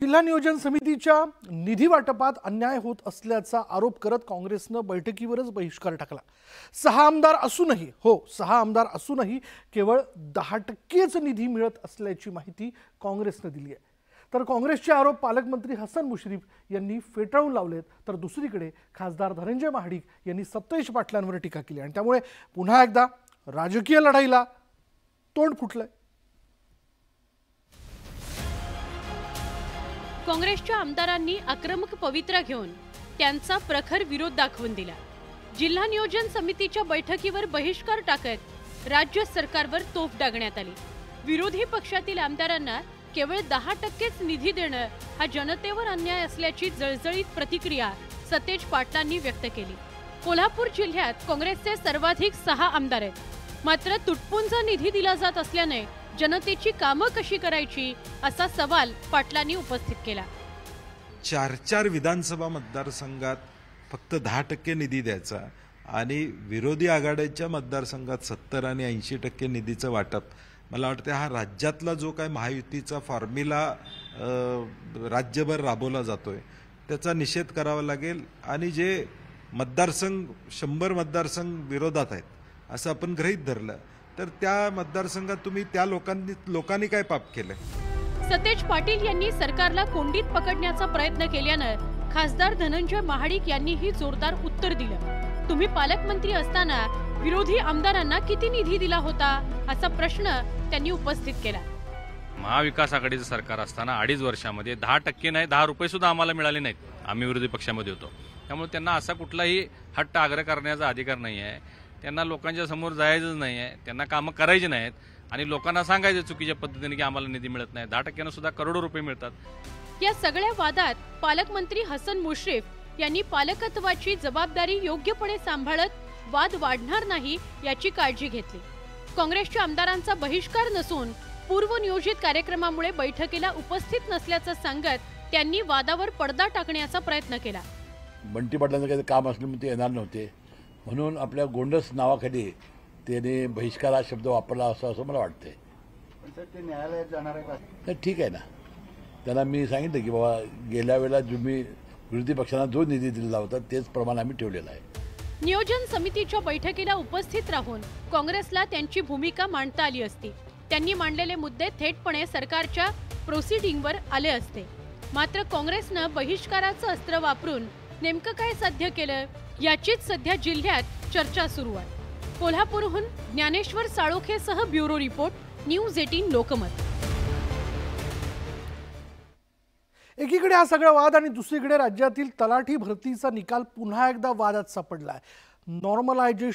जिल्हा नियोजन समितीच्या निधी वाटपात अन्याय होत असल्याचा आरोप करत काँग्रेसने बैठकीवरच बहिष्कार टाकला। 6 आमदार असूनही केवळ 10%च निधी मिळत असल्याची माहिती काँग्रेसने दिली आहे। तर काँग्रेसचे आरोप पालकमंत्री हसन मुश्रीफ यांनी फेटाळून लावलेत, तर दुसरीकडे खासदार धनंजय महाडिक यांनी सतेज पाटलांवर टीका केली आणि त्यामुळे पुन्हा एकदा राजकीय लढाईला तोंड फुटलंय। काँग्रेसच्या आमदारांनी आक्रमक पवित्रा घेऊन त्यांचा प्रखर विरोध दाखवून दिला। जिल्हा नियोजन समितीच्या बैठकीवर बहिष्कार टाकत राज्य सरकारवर तोफ डागण्यात आली। विरोधी पक्षातील आमदारांना केवळ 10%च निधी देणं हा जनतेवर अन्याय असल्याची जळजळीत प्रतिक्रिया सतेज पाटलांनी व्यक्त केली। कोल्हापूर जिल्ह्यात काँग्रेसचे सर्वाधिक 6 आमदार आहेत, मात्र तुटपुंज निधी दिला जात असल्याने जनतेची कामं कशी करायची असा सवाल पाटलांनी उपस्थित केला। 4 विधानसभा मतदारसंघात फक्त 10% निधी द्यायचा आणि विरोधी आघाडीच्या मतदारसंघात 70 आणि 80% निधीचं वाटप, मला वाटतं हा राज्यातला जो काय महायुतीचा फॉर्म्युला राज्यभर राबवला जातोय त्याचा निषेध करावा लागेल। आणि जे मतदारसंघ 100 मतदारसंघ विरोधात आहेत असं आपण गृहीत धरलं तर त्या मतदारसंघात तुम्ही त्या लोकांनी काय पाप केलं। सतेज पाटील यांनी सरकारला कोंडीत पकडण्याचा प्रयत्न केल्यानं खासदार धनंजय महाडिक यांनीही जोरदार उत्तर दिलं। तुम्ही पालकमंत्री असताना विरोधी आमदारांना किती निधी दिला होता असा प्रश्न त्यांनी उपस्थित केला। महाविकास आघाडीचं सरकार असताना 2.5 वर्षामध्ये 10% नाही 10 रुपये सुद्धा आम्हाला मिळाले नाहीत। आम्ही विरोधी पक्षामध्ये होतो, त्यामुळे त्यांना असा कुठलाही हट्ट आग्रह करण्याचा अधिकार नाही आहे। त्यांना लोकांच्या समोर जायचंच नाही आहे, त्यांना कामं करायची नाहीत आणि लोकांना सांगायचं चुकीच्या पद्धतीने की आम्हाला निधी मिळत नाही। 10% सुद्धा करोडो रुपये मिळतात। या सगळ्या वादात पालकमंत्री हसन मुश्रीफ यांनी पालकत्वाची जबाबदारी योग्यपणे सांभाळत वाद वाढणार नाही याची काळजी घेतली। काँग्रेसच्या आमदारांचा बहिष्कार नसून पूर्वनियोजित कार्यक्रमामुळे बैठकीला उपस्थित नसल्याचं सांगत त्यांनी वादावर पडदा टाकण्याचा प्रयत्न केला। बंटी पाटलांचं काही काम असल्यामुळे ते येणार नव्हते, म्हणून आपल्या गोंडस नावाखाली त्याने बहिष्कार हा शब्द वापरला असं मला वाटतंय। ते न्यायालयात जाणार आहे का? ठीक आहे ना, त्याला मी सांगितलं की बाबा गेल्या वेळेला तुम्ही विरोधी पक्षांना जो निधी दिलेला होता तेच प्रमाण आम्ही ठेवलेलं आहे। नियोजन समितीच्या बैठकीला उपस्थित राहून काँग्रेसला त्यांची भूमिका मांडता आली असती। त्यांनी मांडलेले मुद्दे थेटपणे सरकारच्या प्रोसिडिंगवर आले असते, मात्र काँग्रेसनं बहिष्काराचं अस्त्र वापरून नेमकं काय साध्य केलं याचीच सध्या जिल्ह्यात चर्चा सुरू आहे। कोल्हापूरहून ज्ञानेश्वर साळोखेसह ब्युरो रिपोर्ट, न्यूज 18 लोकमत। एकीकडे हा सगळा वाद आणि दुसरीकडे राज्यातील तलाठी भरतीचा निकाल पुन्हा एकदा वादात सापडलाय। नॉर्मलायझेशन